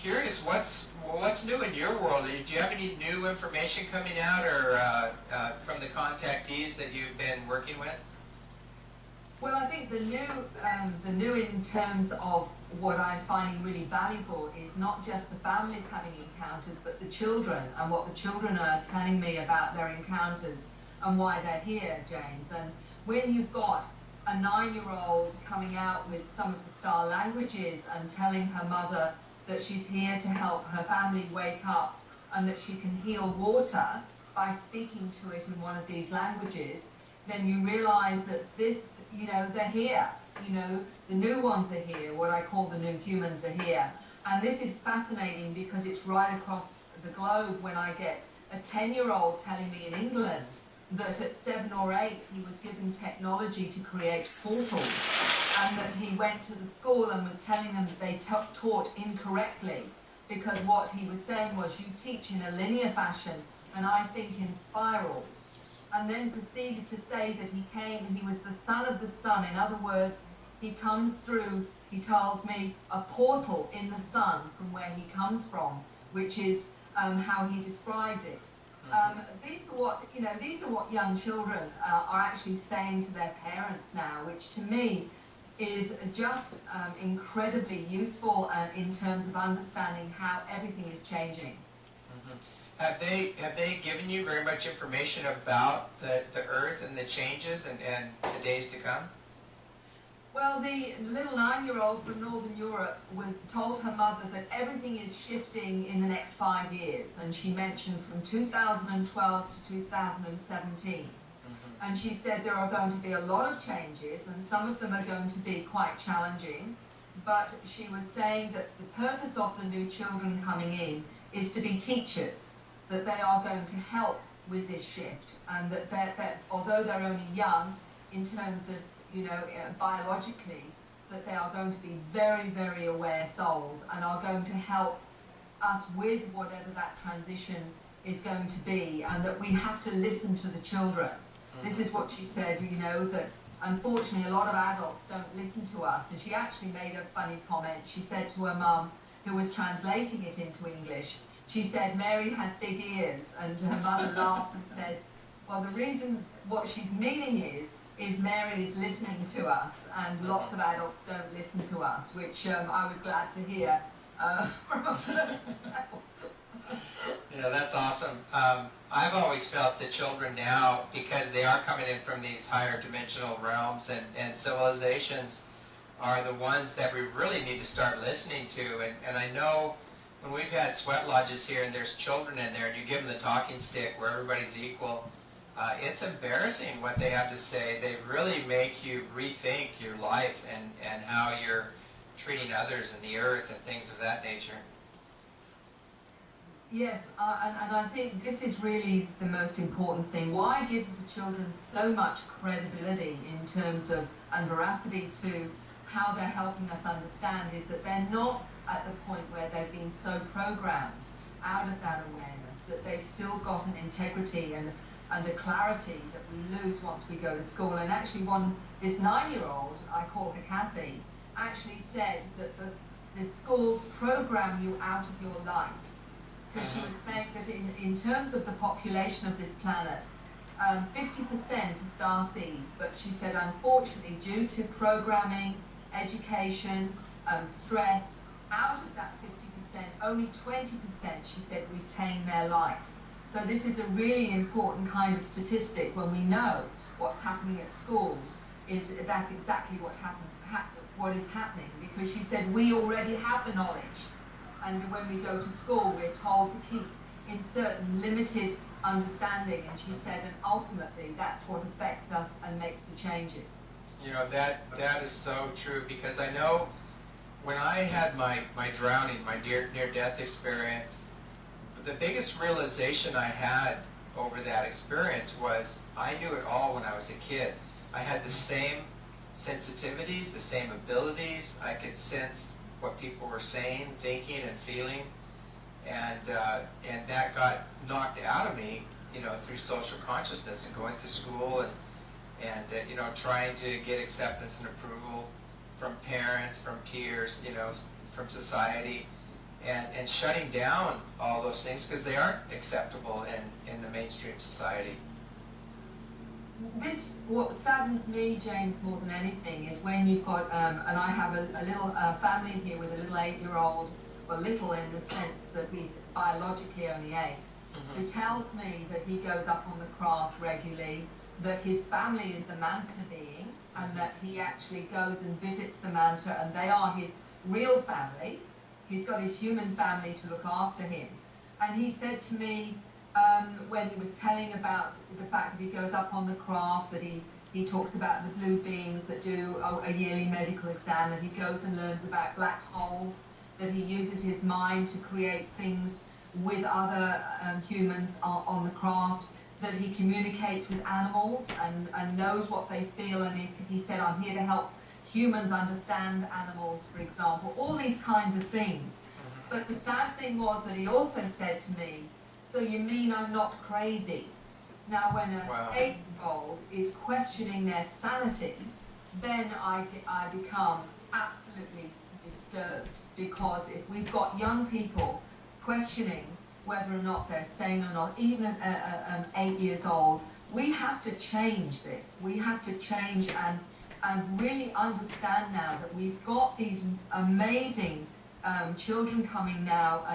curious, what's new in your world? Do you have any new information coming out, or from the contactees that you've been working with? Well, I think the new in terms of what I'm finding really valuable is not just the families having encounters, but the children, and what the children are telling me about their encounters and why they're here, James. And when you've got a 9-year-old coming out with some of the star languages and telling her mother that she's here to help her family wake up and that she can heal water by speaking to it in one of these languages, then you realize that this, they're here. The new ones are here, what I call the new humans are here. And this is fascinating because it's right across the globe. When I get a 10-year-old telling me in England that at 7 or 8 he was given technology to create portals, and that he went to the school and was telling them that they taught incorrectly, because what he was saying was, you teach in a linear fashion and I think in spirals. And then proceeded to say that he was the son of the sun. In other words, he comes through, he tells me, a portal in the sun from where he comes from, which is how he described it. These are what young children are actually saying to their parents now, which to me is just incredibly useful in terms of understanding how everything is changing. Mm-hmm. Have they given you very much information about the Earth and the changes and the days to come? Well, the little 9-year-old from Northern Europe told her mother that everything is shifting in the next 5 years, and she mentioned from 2012 to 2017. Mm-hmm. And she said there are going to be a lot of changes, and some of them are going to be quite challenging, but she was saying that the purpose of the new children coming in is to be teachers, that they are going to help with this shift, and that although they're only young in terms of biologically, that they are going to be very, very aware souls and are going to help us with whatever that transition is going to be, and that we have to listen to the children. Mm-hmm. This is what she said, that unfortunately a lot of adults don't listen to us. And she actually made a funny comment. She said to her mum, who was translating it into English, she said, Mary has big ears, and her mother laughed and said, well, the reason, what she's meaning is Mary is listening to us, and lots of adults don't listen to us, which I was glad to hear. Yeah, that's awesome. I've always felt the children now, because they are coming in from these higher dimensional realms and civilizations, are the ones that we really need to start listening to. And I know when we've had sweat lodges here and there's children in there and you give them the talking stick where everybody's equal, it's embarrassing what they have to say. They really make you rethink your life and how you're treating others and the earth and things of that nature. Yes, and I think this is really the most important thing. Why give the children so much credibility in terms of and veracity to how they're helping us understand is that they're not at the point where they've been so programmed out of that awareness that they've still got an integrity and a clarity that we lose once we go to school. And actually this 9-year-old, I call her Kathy, actually said that the schools program you out of your light. Because she was saying that in terms of the population of this planet, 50% are star seeds, but she said unfortunately due to programming, education, stress, out of that 50%, only 20%, she said, retain their light. So this is a really important kind of statistic when we know what's happening at schools, that's exactly what is happening, because she said we already have the knowledge, and when we go to school we're told to keep in certain limited understanding, and she said, and ultimately that's what affects us and makes the changes. That is so true, because I know when I had my drowning, my near-death experience, the biggest realization I had over that experience was I knew it all when I was a kid. I had the same sensitivities, the same abilities. I could sense what people were saying, thinking, and feeling, and that got knocked out of me, through social consciousness and going to school and trying to get acceptance and approval from parents, from peers, from society. and shutting down all those things because they aren't acceptable in the mainstream society. What saddens me, James, more than anything, is when you've got, and I have a little family here with a little 8-year-old, well, little in the sense that he's biologically only 8, who tells me that he goes up on the craft regularly, that his family is the manta being, and that he actually goes and visits the manta, and they are his real family. He's got his human family to look after him. And he said to me, when he was telling about the fact that he goes up on the craft, that he talks about the blue beings that do a yearly medical exam, and he goes and learns about black holes, that he uses his mind to create things with other humans on the craft, that he communicates with animals and knows what they feel, and he said, I'm here to help humans understand animals, for example, all these kinds of things. But the sad thing was that he also said to me, so you mean I'm not crazy? Now when an 8-year-old is questioning their sanity, then I become absolutely disturbed, because if we've got young people questioning whether or not they're sane or not, even 8 years old, we have to change this. We have to change and really understand now that we've got these amazing children coming now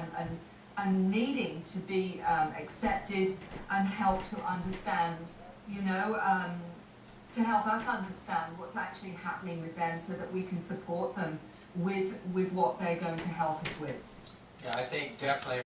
and needing to be accepted and helped to understand, to help us understand what's actually happening with them so that we can support them with what they're going to help us with. Yeah, I think definitely